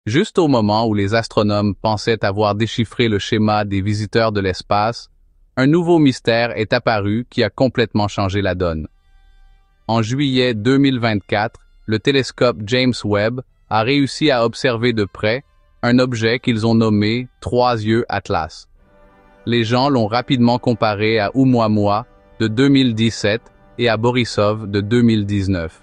Juste au moment où les astronomes pensaient avoir déchiffré le schéma des visiteurs de l'espace, un nouveau mystère est apparu qui a complètement changé la donne. En juillet 2024, le télescope James Webb a réussi à observer de près un objet qu'ils ont nommé « Trois yeux Atlas ». Les gens l'ont rapidement comparé à Oumuamua de 2017 et à Borisov de 2019.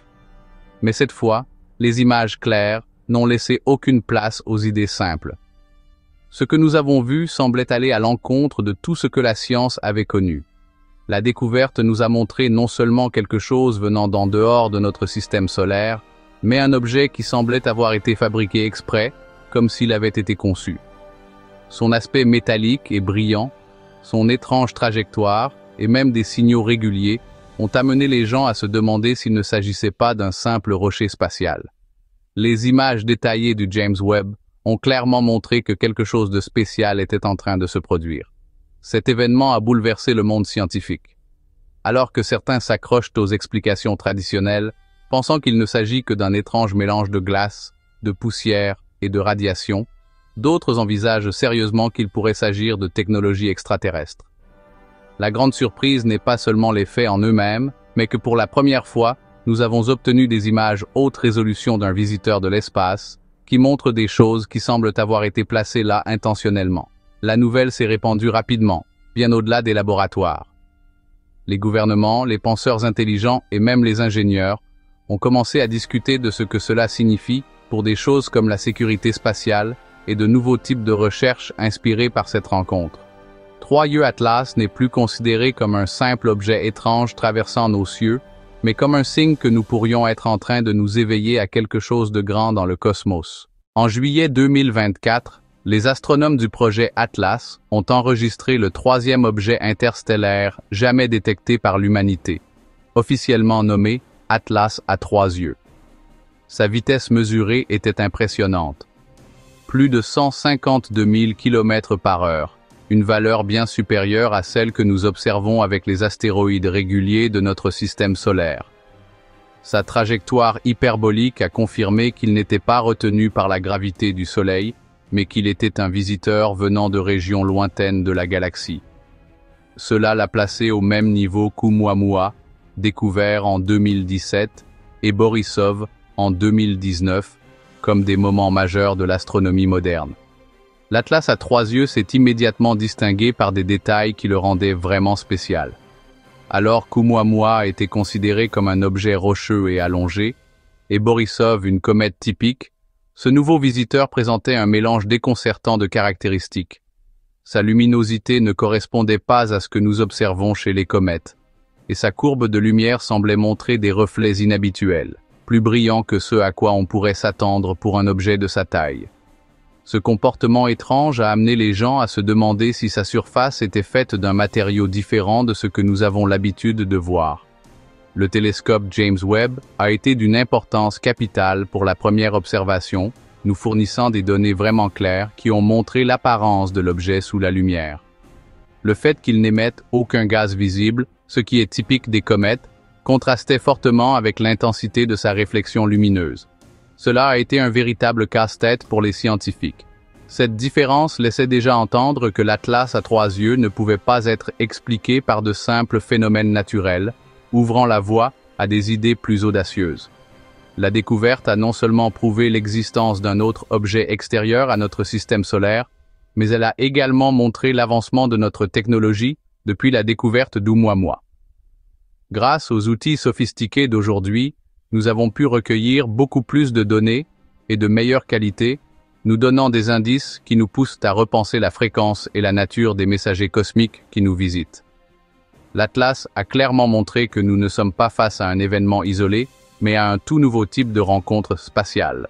Mais cette fois, les images claires n'ont laissé aucune place aux idées simples. Ce que nous avons vu semblait aller à l'encontre de tout ce que la science avait connu. La découverte nous a montré non seulement quelque chose venant d'en dehors de notre système solaire, mais un objet qui semblait avoir été fabriqué exprès, comme s'il avait été conçu. Son aspect métallique et brillant, son étrange trajectoire et même des signaux réguliers ont amené les gens à se demander s'il ne s'agissait pas d'un simple rocher spatial. Les images détaillées du James Webb ont clairement montré que quelque chose de spécial était en train de se produire. Cet événement a bouleversé le monde scientifique. Alors que certains s'accrochent aux explications traditionnelles, pensant qu'il ne s'agit que d'un étrange mélange de glace, de poussière et de radiation, d'autres envisagent sérieusement qu'il pourrait s'agir de technologies extraterrestres. La grande surprise n'est pas seulement les faits en eux-mêmes, mais que pour la première fois, nous avons obtenu des images haute résolution d'un visiteur de l'espace qui montrent des choses qui semblent avoir été placées là intentionnellement. La nouvelle s'est répandue rapidement, bien au-delà des laboratoires. Les gouvernements, les penseurs intelligents et même les ingénieurs ont commencé à discuter de ce que cela signifie pour des choses comme la sécurité spatiale et de nouveaux types de recherches inspirés par cette rencontre. Trois yeux Atlas n'est plus considéré comme un simple objet étrange traversant nos cieux, mais comme un signe que nous pourrions être en train de nous éveiller à quelque chose de grand dans le cosmos. En juillet 2024, les astronomes du projet Atlas ont enregistré le troisième objet interstellaire jamais détecté par l'humanité, officiellement nommé Atlas à trois yeux. Sa vitesse mesurée était impressionnante. Plus de 152 000 km/h, une valeur bien supérieure à celle que nous observons avec les astéroïdes réguliers de notre système solaire. Sa trajectoire hyperbolique a confirmé qu'il n'était pas retenu par la gravité du Soleil, mais qu'il était un visiteur venant de régions lointaines de la galaxie. Cela l'a placé au même niveau qu'Oumuamua, découvert en 2017, et Borisov en 2019, comme des moments majeurs de l'astronomie moderne. L'Atlas à trois yeux s'est immédiatement distingué par des détails qui le rendaient vraiment spécial. Alors qu'Oumuamua a été considéré comme un objet rocheux et allongé, et Borisov une comète typique, ce nouveau visiteur présentait un mélange déconcertant de caractéristiques. Sa luminosité ne correspondait pas à ce que nous observons chez les comètes, et sa courbe de lumière semblait montrer des reflets inhabituels, plus brillants que ceux à quoi on pourrait s'attendre pour un objet de sa taille. Ce comportement étrange a amené les gens à se demander si sa surface était faite d'un matériau différent de ce que nous avons l'habitude de voir. Le télescope James Webb a été d'une importance capitale pour la première observation, nous fournissant des données vraiment claires qui ont montré l'apparence de l'objet sous la lumière. Le fait qu'il n'émette aucun gaz visible, ce qui est typique des comètes, contrastait fortement avec l'intensité de sa réflexion lumineuse. Cela a été un véritable casse-tête pour les scientifiques. Cette différence laissait déjà entendre que l'Atlas à trois yeux ne pouvait pas être expliqué par de simples phénomènes naturels, ouvrant la voie à des idées plus audacieuses. La découverte a non seulement prouvé l'existence d'un autre objet extérieur à notre système solaire, mais elle a également montré l'avancement de notre technologie depuis la découverte d'Oumuamua. Grâce aux outils sophistiqués d'aujourd'hui, nous avons pu recueillir beaucoup plus de données et de meilleure qualité, nous donnant des indices qui nous poussent à repenser la fréquence et la nature des messagers cosmiques qui nous visitent. L'Atlas a clairement montré que nous ne sommes pas face à un événement isolé, mais à un tout nouveau type de rencontre spatiale.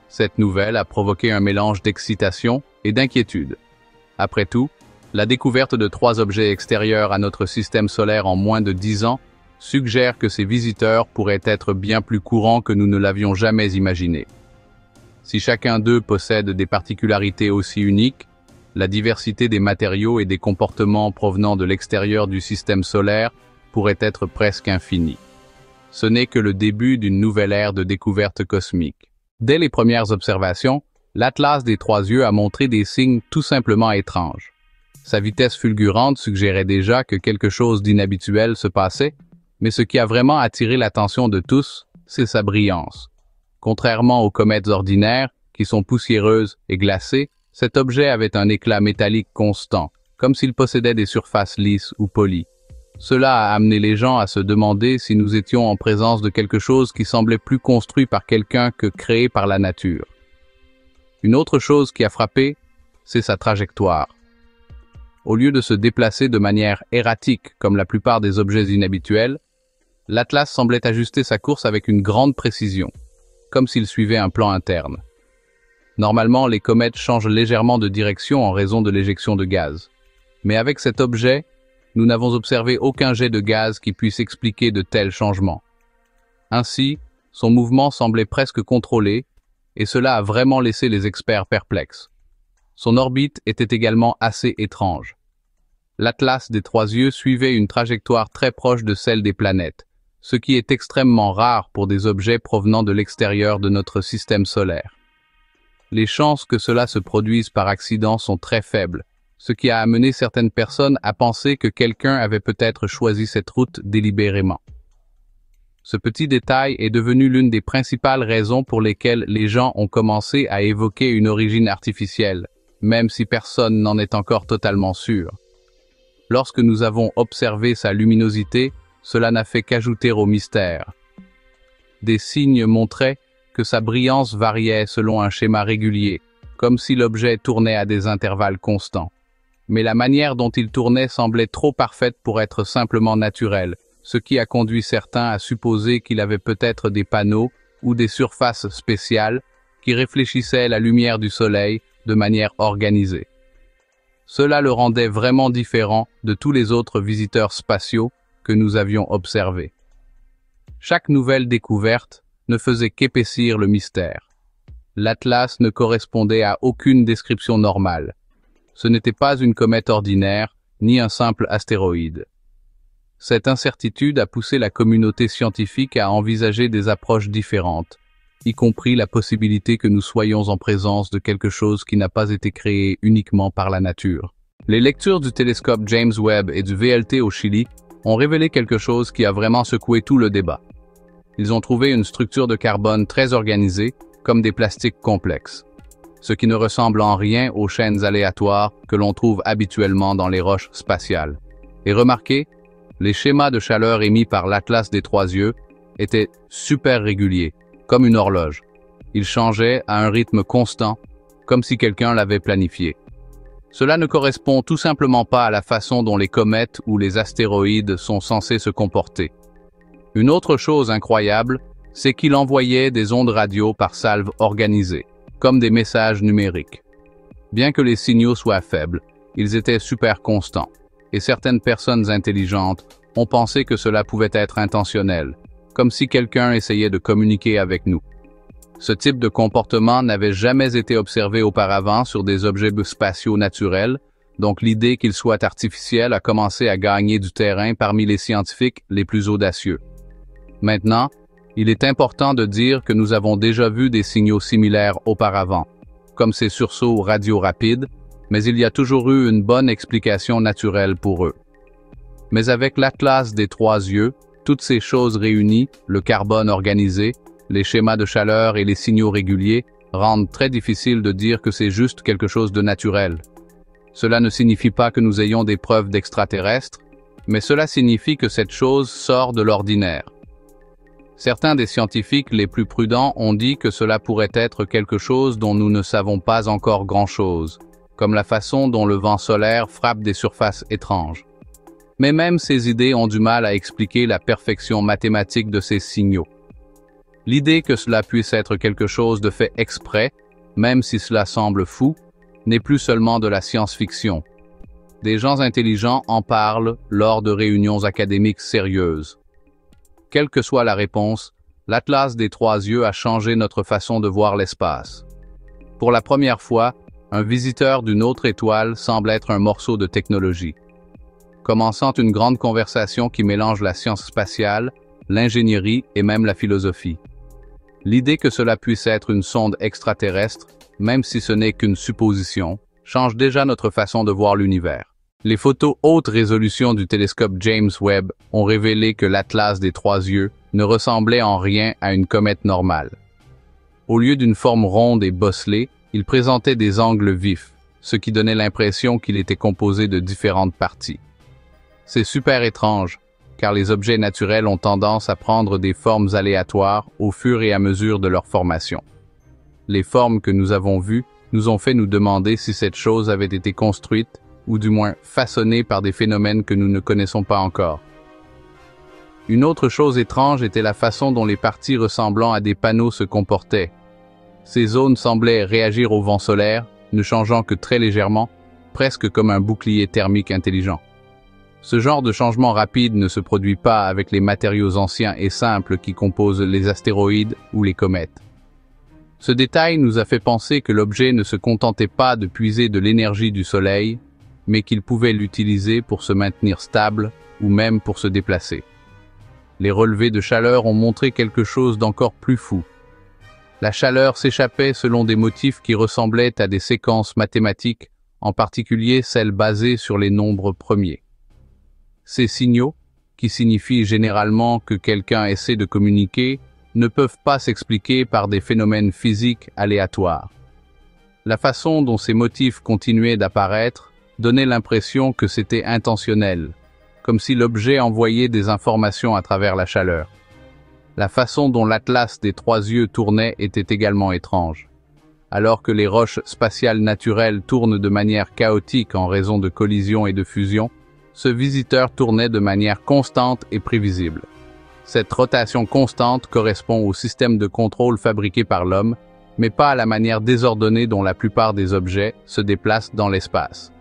Cette nouvelle a provoqué un mélange d'excitation et d'inquiétude. Après tout, la découverte de trois objets extérieurs à notre système solaire en moins de 10 ans suggère que ces visiteurs pourraient être bien plus courants que nous ne l'avions jamais imaginé. Si chacun d'eux possède des particularités aussi uniques, la diversité des matériaux et des comportements provenant de l'extérieur du système solaire pourrait être presque infinie. Ce n'est que le début d'une nouvelle ère de découverte cosmique. Dès les premières observations, l'Atlas des trois yeux a montré des signes tout simplement étranges. Sa vitesse fulgurante suggérait déjà que quelque chose d'inhabituel se passait, mais ce qui a vraiment attiré l'attention de tous, c'est sa brillance. Contrairement aux comètes ordinaires, qui sont poussiéreuses et glacées, cet objet avait un éclat métallique constant, comme s'il possédait des surfaces lisses ou polies. Cela a amené les gens à se demander si nous étions en présence de quelque chose qui semblait plus construit par quelqu'un que créé par la nature. Une autre chose qui a frappé, c'est sa trajectoire. Au lieu de se déplacer de manière erratique comme la plupart des objets inhabituels, l'Atlas semblait ajuster sa course avec une grande précision, comme s'il suivait un plan interne. Normalement, les comètes changent légèrement de direction en raison de l'éjection de gaz. Mais avec cet objet, nous n'avons observé aucun jet de gaz qui puisse expliquer de tels changements. Ainsi, son mouvement semblait presque contrôlé, et cela a vraiment laissé les experts perplexes. Son orbite était également assez étrange. L'Atlas des trois yeux suivait une trajectoire très proche de celle des planètes, ce qui est extrêmement rare pour des objets provenant de l'extérieur de notre système solaire. Les chances que cela se produise par accident sont très faibles, ce qui a amené certaines personnes à penser que quelqu'un avait peut-être choisi cette route délibérément. Ce petit détail est devenu l'une des principales raisons pour lesquelles les gens ont commencé à évoquer une origine artificielle, même si personne n'en est encore totalement sûr. Lorsque nous avons observé sa luminosité, cela n'a fait qu'ajouter au mystère. Des signes montraient que sa brillance variait selon un schéma régulier, comme si l'objet tournait à des intervalles constants. Mais la manière dont il tournait semblait trop parfaite pour être simplement naturelle, ce qui a conduit certains à supposer qu'il avait peut-être des panneaux ou des surfaces spéciales qui réfléchissaient la lumière du soleil de manière organisée. Cela le rendait vraiment différent de tous les autres visiteurs spatiaux que nous avions observés. Chaque nouvelle découverte ne faisait qu'épaissir le mystère. L'Atlas ne correspondait à aucune description normale. Ce n'était pas une comète ordinaire, ni un simple astéroïde. Cette incertitude a poussé la communauté scientifique à envisager des approches différentes, y compris la possibilité que nous soyons en présence de quelque chose qui n'a pas été créé uniquement par la nature. Les lectures du télescope James Webb et du VLT au Chili ont révélé quelque chose qui a vraiment secoué tout le débat. Ils ont trouvé une structure de carbone très organisée, comme des plastiques complexes, ce qui ne ressemble en rien aux chaînes aléatoires que l'on trouve habituellement dans les roches spatiales. Et remarquez, les schémas de chaleur émis par l'Atlas des trois yeux étaient super réguliers, comme une horloge. Ils changeaient à un rythme constant, comme si quelqu'un l'avait planifié. Cela ne correspond tout simplement pas à la façon dont les comètes ou les astéroïdes sont censés se comporter. Une autre chose incroyable, c'est qu'il envoyait des ondes radio par salve organisées, comme des messages numériques. Bien que les signaux soient faibles, ils étaient super constants, et certaines personnes intelligentes ont pensé que cela pouvait être intentionnel, comme si quelqu'un essayait de communiquer avec nous. Ce type de comportement n'avait jamais été observé auparavant sur des objets spatiaux naturels, donc l'idée qu'ils soient artificiels a commencé à gagner du terrain parmi les scientifiques les plus audacieux. Maintenant, il est important de dire que nous avons déjà vu des signaux similaires auparavant, comme ces sursauts radio rapides, mais il y a toujours eu une bonne explication naturelle pour eux. Mais avec l'Atlas des trois yeux, toutes ces choses réunies, le carbone organisé, les schémas de chaleur et les signaux réguliers, rendent très difficile de dire que c'est juste quelque chose de naturel. Cela ne signifie pas que nous ayons des preuves d'extraterrestres, mais cela signifie que cette chose sort de l'ordinaire. Certains des scientifiques les plus prudents ont dit que cela pourrait être quelque chose dont nous ne savons pas encore grand-chose, comme la façon dont le vent solaire frappe des surfaces étranges. Mais même ces idées ont du mal à expliquer la perfection mathématique de ces signaux. L'idée que cela puisse être quelque chose de fait exprès, même si cela semble fou, n'est plus seulement de la science-fiction. Des gens intelligents en parlent lors de réunions académiques sérieuses. Quelle que soit la réponse, l'Atlas des trois yeux a changé notre façon de voir l'espace. Pour la première fois, un visiteur d'une autre étoile semble être un morceau de technologie. Commençant une grande conversation qui mélange la science spatiale, l'ingénierie et même la philosophie. L'idée que cela puisse être une sonde extraterrestre même si ce n'est qu'une supposition, change déjà notre façon de voir l'univers. Les photos haute résolution du télescope James Webb ont révélé que l'Atlas des trois yeux ne ressemblait en rien à une comète normale. Au lieu d'une forme ronde et bosselée, il présentait des angles vifs, ce qui donnait l'impression qu'il était composé de différentes parties. C'est super étrange, car les objets naturels ont tendance à prendre des formes aléatoires au fur et à mesure de leur formation. Les formes que nous avons vues nous ont fait nous demander si cette chose avait été construite, ou du moins façonnée par des phénomènes que nous ne connaissons pas encore. Une autre chose étrange était la façon dont les parties ressemblant à des panneaux se comportaient. Ces zones semblaient réagir au vent solaire, ne changeant que très légèrement, presque comme un bouclier thermique intelligent. Ce genre de changement rapide ne se produit pas avec les matériaux anciens et simples qui composent les astéroïdes ou les comètes. Ce détail nous a fait penser que l'objet ne se contentait pas de puiser de l'énergie du Soleil, mais qu'il pouvait l'utiliser pour se maintenir stable ou même pour se déplacer. Les relevés de chaleur ont montré quelque chose d'encore plus fou. La chaleur s'échappait selon des motifs qui ressemblaient à des séquences mathématiques, en particulier celles basées sur les nombres premiers. Ces signaux, qui signifient généralement que quelqu'un essaie de communiquer, ne peuvent pas s'expliquer par des phénomènes physiques aléatoires. La façon dont ces motifs continuaient d'apparaître donnait l'impression que c'était intentionnel, comme si l'objet envoyait des informations à travers la chaleur. La façon dont l'Atlas des trois yeux tournait était également étrange. Alors que les roches spatiales naturelles tournent de manière chaotique en raison de collisions et de fusions, ce visiteur tournait de manière constante et prévisible. Cette rotation constante correspond au système de contrôle fabriqué par l'homme, mais pas à la manière désordonnée dont la plupart des objets se déplacent dans l'espace.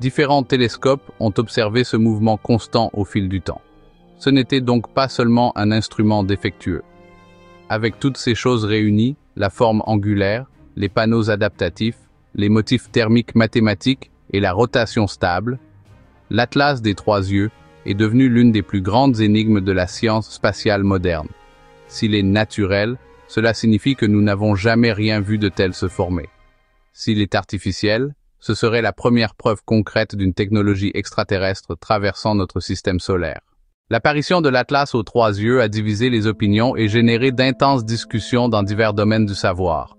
Différents télescopes ont observé ce mouvement constant au fil du temps. Ce n'était donc pas seulement un instrument défectueux. Avec toutes ces choses réunies, la forme angulaire, les panneaux adaptatifs, les motifs thermiques mathématiques et la rotation stable, l'Atlas des trois yeux est devenu l'une des plus grandes énigmes de la science spatiale moderne. S'il est naturel, cela signifie que nous n'avons jamais rien vu de tel se former. S'il est artificiel, ce serait la première preuve concrète d'une technologie extraterrestre traversant notre système solaire. L'apparition de l'Atlas aux trois yeux a divisé les opinions et généré d'intenses discussions dans divers domaines du savoir.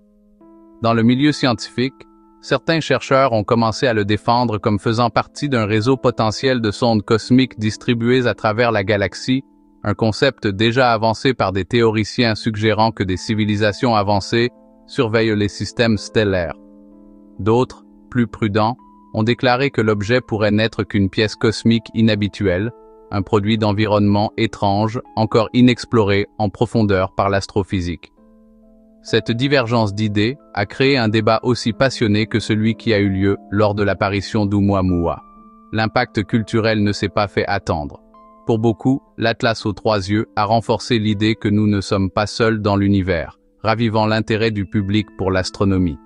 Dans le milieu scientifique, certains chercheurs ont commencé à le défendre comme faisant partie d'un réseau potentiel de sondes cosmiques distribuées à travers la galaxie, un concept déjà avancé par des théoriciens suggérant que des civilisations avancées surveillent les systèmes stellaires. D'autres, plus prudents, ont déclaré que l'objet pourrait n'être qu'une pièce cosmique inhabituelle, un produit d'environnement étrange, encore inexploré en profondeur par l'astrophysique. Cette divergence d'idées a créé un débat aussi passionné que celui qui a eu lieu lors de l'apparition d'Oumuamua. L'impact culturel ne s'est pas fait attendre. Pour beaucoup, l'Atlas aux trois yeux a renforcé l'idée que nous ne sommes pas seuls dans l'univers, ravivant l'intérêt du public pour l'astronomie.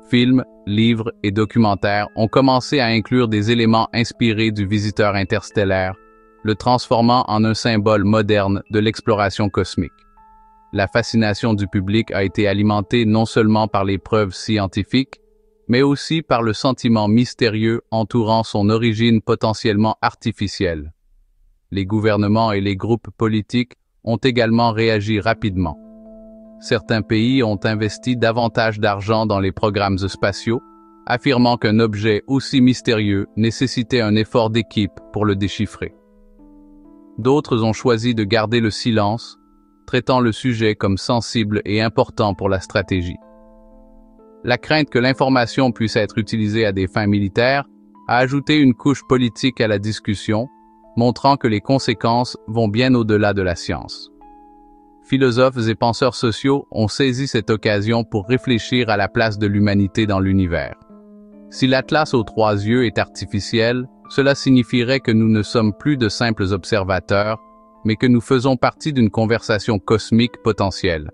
Films, livres et documentaires ont commencé à inclure des éléments inspirés du visiteur interstellaire, le transformant en un symbole moderne de l'exploration cosmique. La fascination du public a été alimentée non seulement par les preuves scientifiques, mais aussi par le sentiment mystérieux entourant son origine potentiellement artificielle. Les gouvernements et les groupes politiques ont également réagi rapidement. Certains pays ont investi davantage d'argent dans les programmes spatiaux, affirmant qu'un objet aussi mystérieux nécessitait un effort d'équipe pour le déchiffrer. D'autres ont choisi de garder le silence, traitant le sujet comme sensible et important pour la stratégie. La crainte que l'information puisse être utilisée à des fins militaires a ajouté une couche politique à la discussion, montrant que les conséquences vont bien au-delà de la science. Philosophes et penseurs sociaux ont saisi cette occasion pour réfléchir à la place de l'humanité dans l'univers. Si l'Atlas aux trois yeux est artificiel, cela signifierait que nous ne sommes plus de simples observateurs, mais que nous faisons partie d'une conversation cosmique potentielle.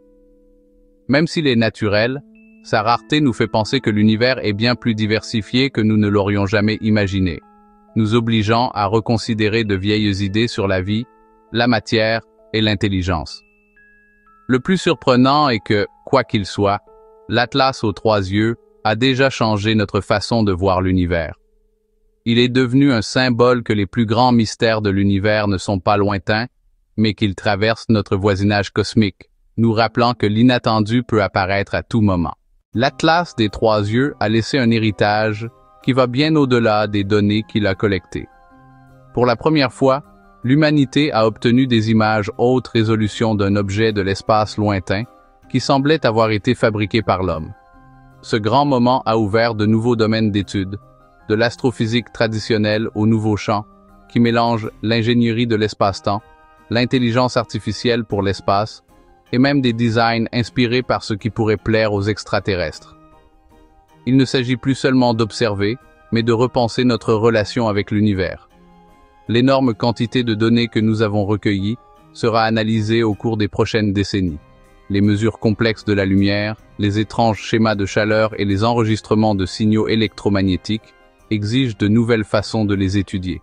Même s'il est naturel, sa rareté nous fait penser que l'univers est bien plus diversifié que nous ne l'aurions jamais imaginé, nous obligeant à reconsidérer de vieilles idées sur la vie, la matière et l'intelligence. Le plus surprenant est que, quoi qu'il soit, L'Atlas aux 3 yeux a déjà changé notre façon de voir l'univers. Il est devenu un symbole que les plus grands mystères de l'univers ne sont pas lointains, mais qu'ils traversent notre voisinage cosmique, nous rappelant que l'inattendu peut apparaître à tout moment. L'Atlas des 3 yeux a laissé un héritage qui va bien au-delà des données qu'il a collectées. Pour la première fois, l'humanité a obtenu des images haute résolution d'un objet de l'espace lointain qui semblait avoir été fabriqué par l'homme. Ce grand moment a ouvert de nouveaux domaines d'études, de l'astrophysique traditionnelle aux nouveaux champs, qui mélangent l'ingénierie de l'espace-temps, l'intelligence artificielle pour l'espace, et même des designs inspirés par ce qui pourrait plaire aux extraterrestres. Il ne s'agit plus seulement d'observer, mais de repenser notre relation avec l'univers. L'énorme quantité de données que nous avons recueillies sera analysée au cours des prochaines décennies. Les mesures complexes de la lumière, les étranges schémas de chaleur et les enregistrements de signaux électromagnétiques exigent de nouvelles façons de les étudier.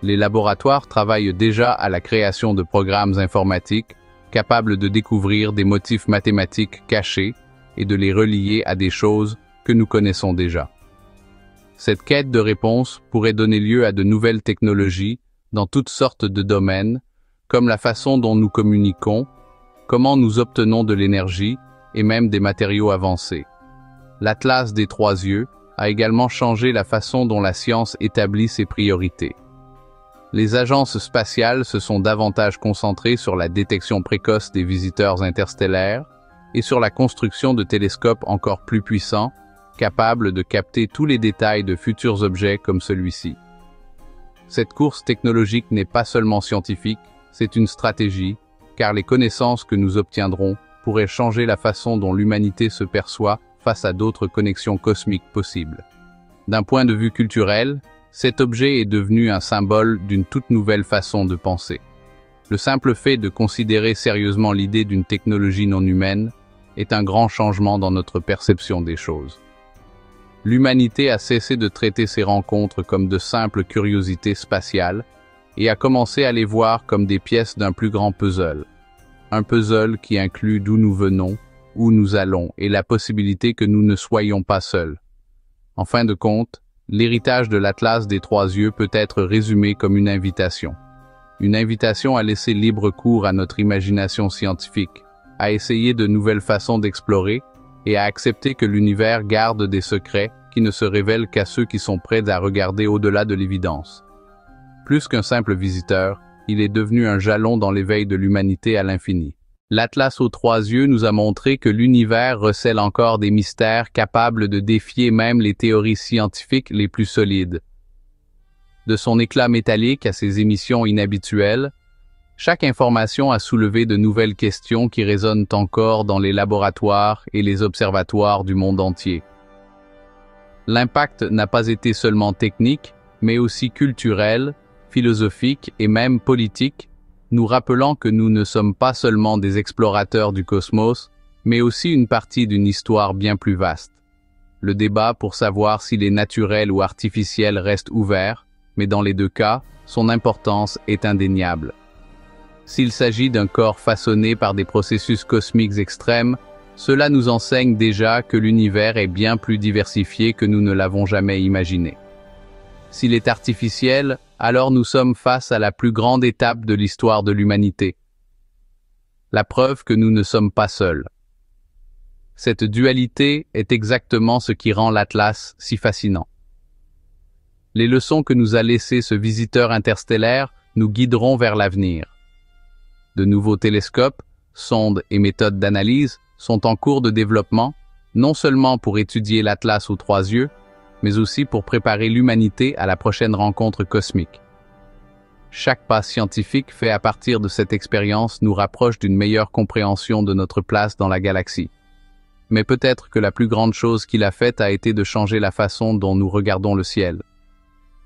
Les laboratoires travaillent déjà à la création de programmes informatiques capables de découvrir des motifs mathématiques cachés et de les relier à des choses que nous connaissons déjà. Cette quête de réponse pourrait donner lieu à de nouvelles technologies dans toutes sortes de domaines, comme la façon dont nous communiquons, comment nous obtenons de l'énergie et même des matériaux avancés. L'Atlas des 3 yeux a également changé la façon dont la science établit ses priorités. Les agences spatiales se sont davantage concentrées sur la détection précoce des visiteurs interstellaires et sur la construction de télescopes encore plus puissants, capables de capter tous les détails de futurs objets comme celui-ci. Cette course technologique n'est pas seulement scientifique, c'est une stratégie, car les connaissances que nous obtiendrons pourraient changer la façon dont l'humanité se perçoit face à d'autres connexions cosmiques possibles. D'un point de vue culturel, cet objet est devenu un symbole d'une toute nouvelle façon de penser. Le simple fait de considérer sérieusement l'idée d'une technologie non humaine est un grand changement dans notre perception des choses. L'humanité a cessé de traiter ces rencontres comme de simples curiosités spatiales et a commencé à les voir comme des pièces d'un plus grand puzzle. Un puzzle qui inclut d'où nous venons, où nous allons et la possibilité que nous ne soyons pas seuls. En fin de compte, l'héritage de l'Atlas des 3 yeux peut être résumé comme une invitation. Une invitation à laisser libre cours à notre imagination scientifique, à essayer de nouvelles façons d'explorer et à accepter que l'univers garde des secrets qui ne se révèlent qu'à ceux qui sont prêts à regarder au-delà de l'évidence. Plus qu'un simple visiteur, il est devenu un jalon dans l'éveil de l'humanité à l'infini. L'Atlas aux 3 yeux nous a montré que l'univers recèle encore des mystères capables de défier même les théories scientifiques les plus solides. De son éclat métallique à ses émissions inhabituelles, chaque information a soulevé de nouvelles questions qui résonnent encore dans les laboratoires et les observatoires du monde entier. L'impact n'a pas été seulement technique, mais aussi culturel, philosophique et même politique, nous rappelant que nous ne sommes pas seulement des explorateurs du cosmos, mais aussi une partie d'une histoire bien plus vaste. Le débat pour savoir s'il est naturel ou artificiel reste ouvert, mais dans les deux cas, son importance est indéniable. S'il s'agit d'un corps façonné par des processus cosmiques extrêmes, cela nous enseigne déjà que l'univers est bien plus diversifié que nous ne l'avons jamais imaginé. S'il est artificiel, alors nous sommes face à la plus grande étape de l'histoire de l'humanité. La preuve que nous ne sommes pas seuls. Cette dualité est exactement ce qui rend l'Atlas si fascinant. Les leçons que nous a laissées ce visiteur interstellaire nous guideront vers l'avenir. De nouveaux télescopes, sondes et méthodes d'analyse sont en cours de développement, non seulement pour étudier l'Atlas aux 3 yeux, mais aussi pour préparer l'humanité à la prochaine rencontre cosmique. Chaque pas scientifique fait à partir de cette expérience nous rapproche d'une meilleure compréhension de notre place dans la galaxie. Mais peut-être que la plus grande chose qu'il a faite a été de changer la façon dont nous regardons le ciel.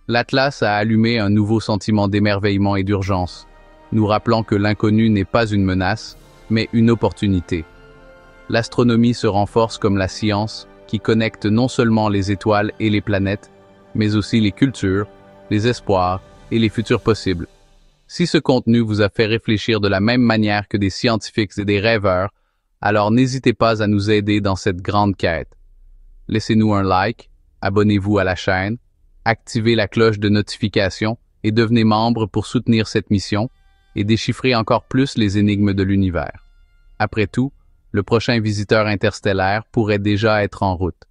L'Atlas a allumé un nouveau sentiment d'émerveillement et d'urgence, nous rappelant que l'inconnu n'est pas une menace, mais une opportunité. L'astronomie se renforce comme la science, qui connecte non seulement les étoiles et les planètes, mais aussi les cultures, les espoirs et les futurs possibles. Si ce contenu vous a fait réfléchir de la même manière que des scientifiques et des rêveurs, Alors n'hésitez pas à nous aider dans cette grande quête. Laissez-nous un like, abonnez-vous à la chaîne, activez la cloche de notification et devenez membre pour soutenir cette mission et déchiffrer encore plus les énigmes de l'univers. Après tout, le prochain visiteur interstellaire pourrait déjà être en route.